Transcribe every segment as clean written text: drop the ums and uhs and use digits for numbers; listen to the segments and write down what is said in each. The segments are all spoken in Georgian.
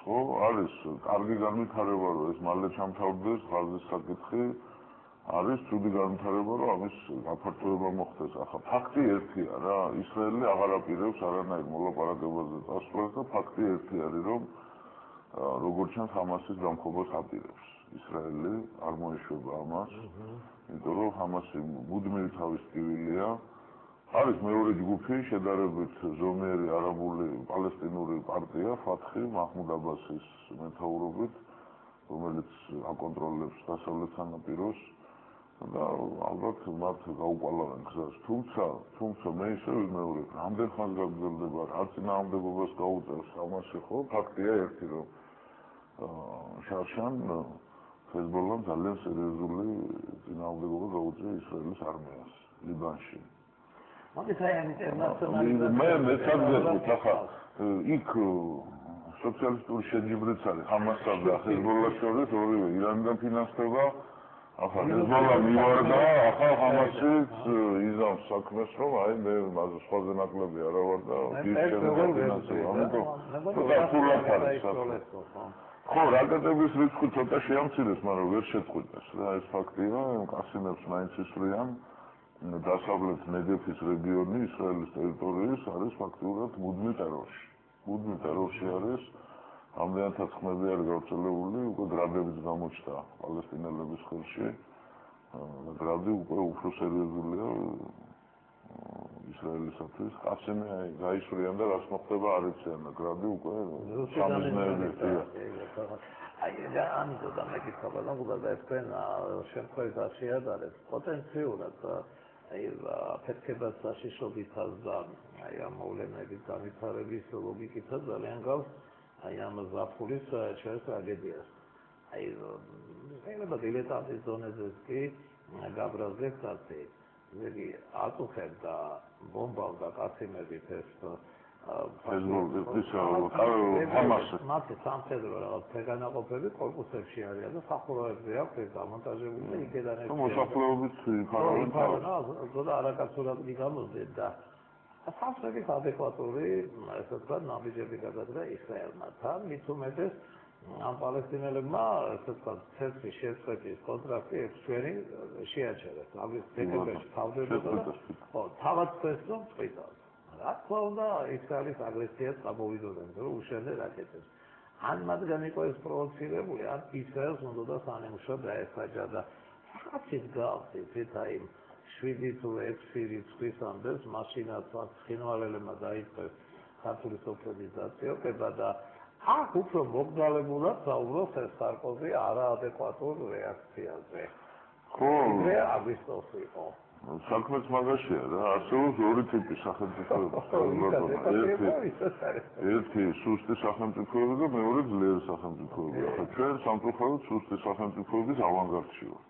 ხო? არის კარგი განვითარება, რომ ეს მალე ჩამთავრდეს ღაზის საკითხი. არის ცუდი განვითარება, რომ ამის გაფართოება მოხდეს. ახლა ფაქტი ერთია რა, ისრაელი აღარ აპირებს არანაირ მოლაპარაკებაზე წასვლას და ფაქტი ერთი არის, რომ როგორც ჩანს ჰამასის დამხობას აპირებს. ისრაელი არ მოეშვება ამას, იმიტომ რომ ჰამასი მუდმივი თავის ტკივილია. არის მეორე ჯგუფი, შედარებით ზომიერი არაბული პალესტინური პარტია, ფათხი, მაჰმუდ აბასის მეთაურობით, რომელიც აკონტროლებს დასავლეთ სანაპიროს და ალბათ მათ გაუყალავენ გზას. თუმცა მე ისე ვიმეორებ, რამდენ ხანს გაგრძელდება, რა წინააღმდეგობას გაუწევს ჰამასი, ხო? ფაქტია ერთი, რომ შარშან ჰეზბოლამ ძალიან სერიოზული წინააღმდეგობა გაუწია ისრაელის არმიას ლიბანში. მე მეცადეთ ახლა იქ სოციალისტური შეჯიბრიც არის ჰამასსა და ჰეზბოლას შორის ორივე ირანიდან ფინანსდება. ახლა ჰეზბოლა მივარდა, ახლა ჰამასიც იზამს საქმეს, რომ აი მე მასზე სხვაზე ნაკლები არა ვარ და ის შემდგომ ფინანსდება. ამიტომ სულად არის საქმე. ხო, რაკეტების რიცხვი ცოტა შეამცირეს, მაგრამ ვერ შეწყვიტეს რა, ეს ფაქტია, კასიმებს მაინც ისვრიან. დასავლეთ ნეგევის რეგიონი ისრაელის ტერიტორიის არის ფაქტურად მუდმივ ტერორში. მუდმივ ტერორში არის, ამდენადაც ხმები არის გავრცელებული, უკვე გრადებიც გამოჩნდა პალესტინელების ხელში. გრადი უკვე უფრო სერიოზულია ისრაელისათვის. კასიმი გაისვრიან და რაც მოხდება არ იციან და გრადი უკვე სამიზნეებია. ამიტომ დამეკითხა ბოლომდე და ესენ შემთხვევით შეადარეთ პოტენციურად აფეთქებას საშიშრობითაც და ამ მოვლენების განვითარების ლოგიკითაც ძალიან გავს ამ ზაფხულის ჩვენს ტრაგედიას. შეიძლება დილეტანტის დონეზეც კი გაბრაზდეს ასე. იგი აწუხებდა ბომბავდა კაციმებით ეს მათი სამხედრო რაღაც ფეგანაყოფები კორპუსებში არიან და სახურავებზე აქვს ეს დამონტაჟებული და იქედან ეს მოსახლეობით ფარავენ ზოგადად არაკაცურად მიგამოსდეთ და სამხედროს ადეკვატური ესე ვთქვათ ნაბიჯები გადადგა ისრაელმა თან მით უმეტეს ამ პალესტინელებმა ესე ვთქვათ ცერცხლის შეწყვეტის კონტრაქტი 6 ჩვენი შეაჩერეს ამის დეკემბერში თავდებოდა და ხო თავად წეს რომ წვიდა რა თქმა უნდა ისრაელის აგრესიას გამოვიდოდნენ რომ უშენდა რაკეტებს ან მათგან იყო ეს პროვოცირებული ან ისრაელს უნდა სანიმუშო დაესაჯა და რაღაცის გავს ეს აი 7 თუ 6 რიცხვის ამბებს მაშინაც ხინვალელებმა დაიწყეს ქართული სოფლების დაწიოება და აქ უფრო მოგზაურებულად საუბრობს ეს სარკოზი არაადეკვატურ რეაქციაზე. ხო, მე აგვისტოს იყო. საქმეც მაგაშია რა, არსებობს ორი ტიპი სახელმწიფოები. ერთი სუსტი სახელმწიფოები და მეორე ძლიერი სახელმწიფოები. ახლა ჩვენ სამწუხაროდ სუსტი სახელმწიფოების ავანგარდში ვართ.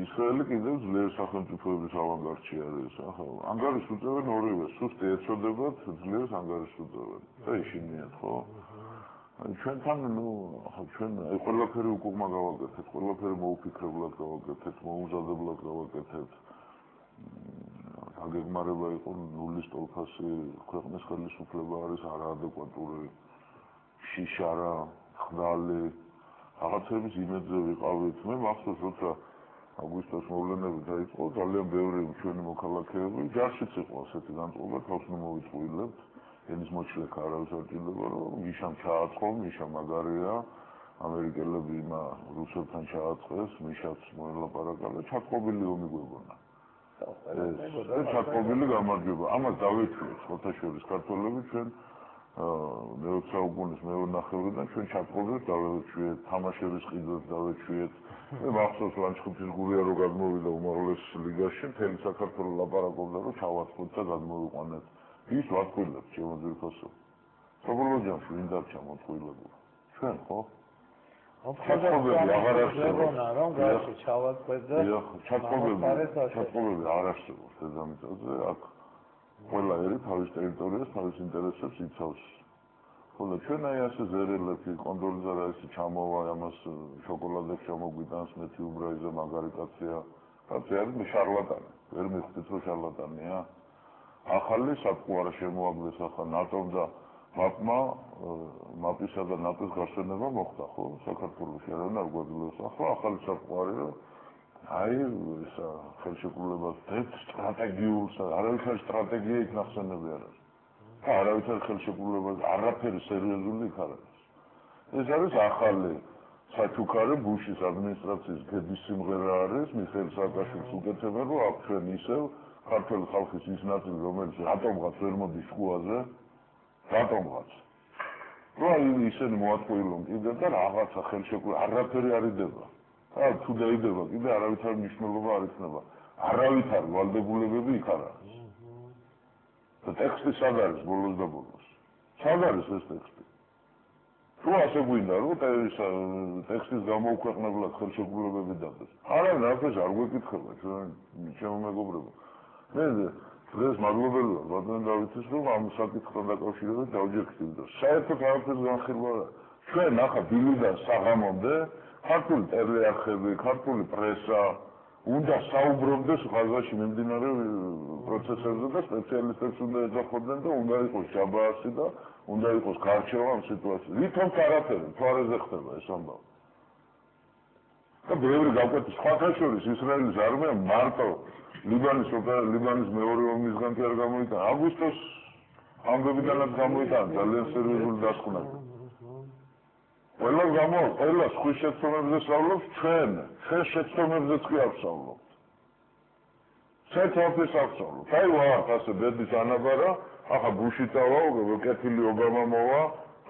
ისრაელი კიდევ ძლიერი სახელმწიფოების ავანგარდში არის. ახლა ანგარიშს უწევენ ორივე, სუსტი ეწოდებათ, ძლიერს ანგარიშს უწევენ. და ისინიათ, ხო? ჩვენთან ახლა ჩვენ ყველაფერი უკუღმა გავაკეთეთ, ყველაფერი მოუფიქრებლად გავაკეთეთ, მოუმზადებლად გავაკეთეთ. აგეგმარება იყო ნულის ტოლფასი, ქვეყნის ხელისუფლება არის არაადეკვატური, შიშარა, ხდალი, რაღაცების იმედზე ვიყავით. მე მახსოვს, როცა აგვისტოს მოვლენები დაიწყო, ძალიან ბევრი ჩვენი მოქალაქეები ჯარშიც იყო ასეთი განწყობა, თავს მოვიწვილებთ. ენის მოჩლექა არავის არ ჭირდება, რომ მიშამ ჩააწყო, მიშა მაგარია, ამერიკელები იმა რუსებთან ჩააწყეს, მიშაც მოელაპარაკა და ჩატყობილი ომი გვეგონა. ჩატყობილი გამარჯვება. ამას დავეჩვიეთ, ხოთაშორის ქართველები ჩვენ მე-20 საუკუნის მე-9-დან ჩვენ ჩატყობილს დავეჩვიეთ, თამაშების ყიდვებს დავეჩვიეთ. მე მახსოვს ლანჩხუთის გურია რო გადმოვიდა უმაღლეს ლიგაში, მთელი საქართველო ლაპარაკობდა, რომ ჩავაწყოთ და გადმოვიყვანეთ. ის ვატყვილებს ჩემო ძირფასო. საბოლოოჯამში ვინ დარჩა მოწყვილებული? ჩვენ ხო? ჩატყობები აღარ არსებობს. რომ გაში ჩავაწყეთ და ჩატყობები არ არსებობს დედამიწაზე. აქ ყველა ერი თავის ტერიტორიას, თავის ინტერესებს იცავს. ხოლო ჩვენ აი ასე ზერელები, კონდოლიზა რაისი ჩამოვა, ამას შოკოლადებს ჩამოგვიტანს, მეთი უბრაიზა მაგარი კაცია. კაცი არის შარლატანი. ვერ მიხვდით რომ შარლატანია? ახალი საფუარა შემოაგდეს ახლა ნატომ და მაპისა და ნატოს გაშენება მოხდა, ხო? საქართველოში არა და გვაძლევს. ახლა ახალი საფუარი რომ აი ეს ხელშეკრულებას დეთ სტრატეგიულს, არავითარი სტრატეგია იქ ნახსენები არ არის. და არავითარი ხელშეკრულებას არაფერი სერიოზული იქ არ არის. ეს არის ახალი საჩუქარი ბუშის ადმინისტრაციის გედის სიმღერა არის, მიხეილ სააკაშვილს უკეთებენ, რომ აქ ჩვენ ისევ ქართული ხალხის ის ნაწილი, რომელიც რატომღაც ვერ მოდის შუაზე, რატომღაც. რომ ისინი მოაწყვილონ კიდე და რაღაცა ხელშეკრულება არაფერი არ იდება. თუ დაიდება კიდე არავითარი მნიშვნელობა არ იქნება. არავითარი ვალდებულებები იქ არ არის. და ტექსტი სად არის ბოლოს და ბოლოს? სად არის ეს ტექსტი? თუ ასე გვინდა რომ ტექსტის გამოუქვეყნებლად ხელშეკრულებები დადოს. არავინ არაფერს არ გვეკითხება ჩემო მეგობრებო. მე დღეს მადლობელი ვარ ბატონ დავითის რომ ამ საკითხთან დაკავშირებით დავჯექცივდა. საერთოდ არაფერს განხილვა არ არის. ჩვენ ახლა დილიდან საღამომდე ქართული ტელეარხები, ქართული პრესა უნდა საუბრობდეს ღაზაში მიმდინარე პროცესებზე და სპეციალისტებს უნდა ეძახოდნენ და უნდა იყოს ჯაბაასი და უნდა იყოს გარჩევა ამ სიტუაციაზე. ვითომ არაფერი თვარეზე ხდება ეს ამბავი. და ბევრი გავკვეთი სხვათა შორის ისრაელის არმია მარტო ლიბანის მეორე ომისგან კი არ გამოიტანა. აგვისტოს ამბებიდანაც გამოიტანა ძალიან სერიოზული დასკვნა. ყველა სხვის შეცდომებზე სწავლობს ჩვენ შეცდომებზეც კი ავსწავლობთ. საერთოდ ავსწავლობთ. აი ვართ ასე ბედის ანაბარა, ახლა ბუში წავა, კეთილი ობამა მოვა.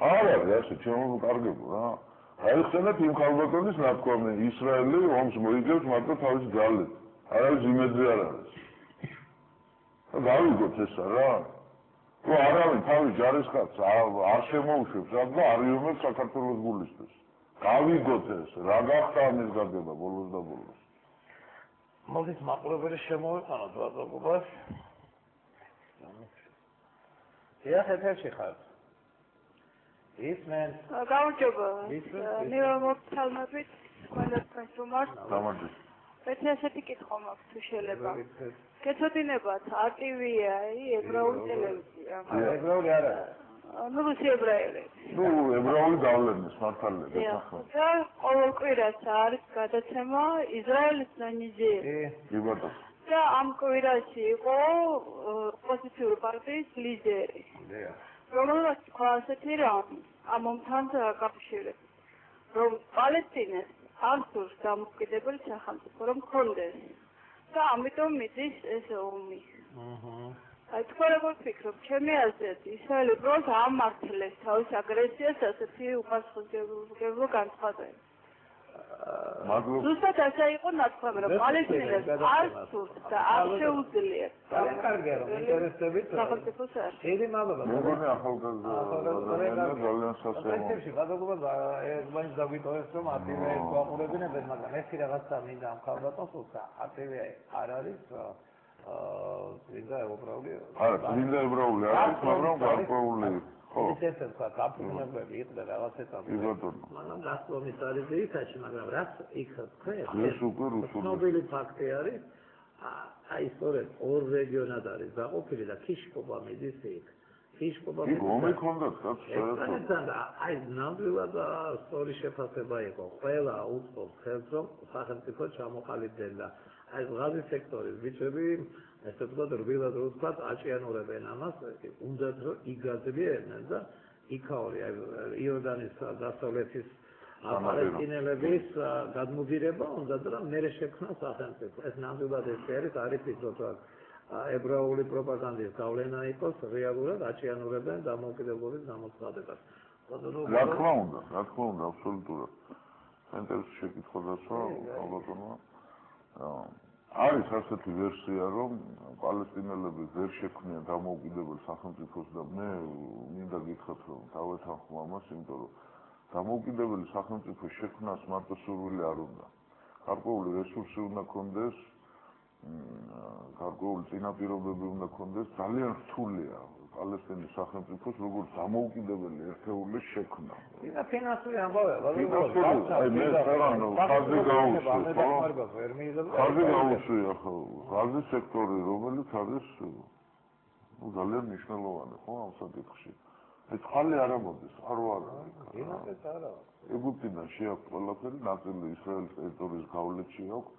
არ არის ასე, ჩემო კარგებო რა. აიხსენეთ იმ ქალბატონის ნათქვამი, ისრაელი ომს მოიგებს მარტო თავის ძალით. არავის იმედზე არ არის. და გავიგოთ ესა რა. თუ არავინ თავის ჯარისკაცს არ შემოუშვებს და არ იომებს საქართველოს გულისთვის. გავიგოთ ეს, რა გახდა ამის გაგება ბოლოს და ბოლოს. მოდით მაყურებელი შემოვეყანოთ ვატსაპობას. ეხა ეთერში ხარ. ისმენ. გამარჯობა. მე მოგთალმებით ყველაფერს უმართ. გამარჯობა. ერთი ასეთი კითხვა მაქვს თუ შეიძლება. გეცოდინებათ RTV-ია, ებრაული ტელევიზია. ებრაული არა. ნუ ებრაელი. ნუ ებრაული გავლენის მართალია გასახმარებლად. და ყოველ კვირას არის გადაცემა ისრაელის ნიჟერი. კი ბატონო. და ამ კვირაში იყო ოპოზიციური პარტიის ლიდერი. რომელსაც თქვა ასეთი რამ ამ ომთან დაკავშირებით. რომ პალესტინას არ სურს დამოუკიდებელი სახელმწიფო რომ ქონდეს. და ამიტომ მიდის ეს ომი. აი თქვენ როგორ ფიქრობთ, ჩემი აზრით, ისრაელი უბრალოდ ამართლეს თავის აგრესიას ასეთი უპასუხისმგებლო განცხადებით. ზუსტად ასე იყო ნათქვამი, რომ პალესტინას არ სურს და არ შეუძლიათ. ძალიან კარგია რომ ინტერესებით. სახელმწიფოს არ. დიდი მადლობა. მეგონი ახალგაზრდა ძალიან სასწაულო. პრინციპში გადაგობა ერთმანეთს დაგვიტოვებს რომ ატივე გვაყურებინებენ, მაგრამ ეს რაღაცა მინდა ამ ხალბატონს უცა ატივე არ არის წინდა ებრაული. არა, წინდა ებრაული არის, მაგრამ გარკვეული ხო. ისეთი თქვა გაფრთხილებული იყო რაღაც ეტაპი. კი ბატონო. მაგრამ გასწრომის არის ისეთი, მაგრამ რაც იქ თქვენ. ეს უკვე რუსული. ცნობილი ფაქტი არის. აი სწორედ ორ რეგიონად არის დაყოფილი და ქიშკობა მიდის იქ. ქიშკობა იქ ომი ქონდათ საერთოდ. აი ნამდვილად სწორი შეფასება იყო. ყველა უწყობს ხელს რომ სახელმწიფო ჩამოყალიბდნენ და აი ღაზის სექტორის ბიჭები ესე ვთქვათ რბილად რო ვთქვათ აჭიანურებენ ამას უნდათ რომ იგაძლიერნენ და იქაური აი იორდანის დასავლეთის პალესტინელების გადმობირება უნდა და მერე შექმნა სახელმწიფო. ეს ნამდვილად ეს არის ფიქრობ რომ ებრაული პროპაგანდის გავლენა იყოს რეალურად აჭიანურებენ დამოუკიდებლობის გამოცხადებას. რა თქმა უნდა, აბსოლუტურად. ინტერესი შეკითხვა დასვა ალბათონმა. არის ასეთი ვერსია, რომ პალესტინელები ვერ შექმნიან დამოუკიდებელ სახელმწიფოს და მე მინდა გითხრათ, რომ დავეთანხმო ამას, იმიტომ რომ დამოუკიდებელი სახელმწიფოს შექმნას მარტო სურვილი არ უნდა. გარკვეული რესურსი უნდა ქონდეს, გარკვეული წინაპირობები უნდა ქონდეს, ძალიან რთულია პალესტინის სახელმწიფოს როგორც დამოუკიდებელი ერთეულის შექმნა. ფინანსური ამბავია, ხაზი გაუშვია ხო, ღაზის სექტორი, რომელიც არის ძალიან მნიშვნელოვანი ხო ამ საკითხში. წყალი არ ამოდის, წყარო არ არის. ირაკეც არა. ეგვიპტიდან შეაქვს ყველაფერი, ნაწილი ისრაელის ტერიტორიის გავლეთში აქვს.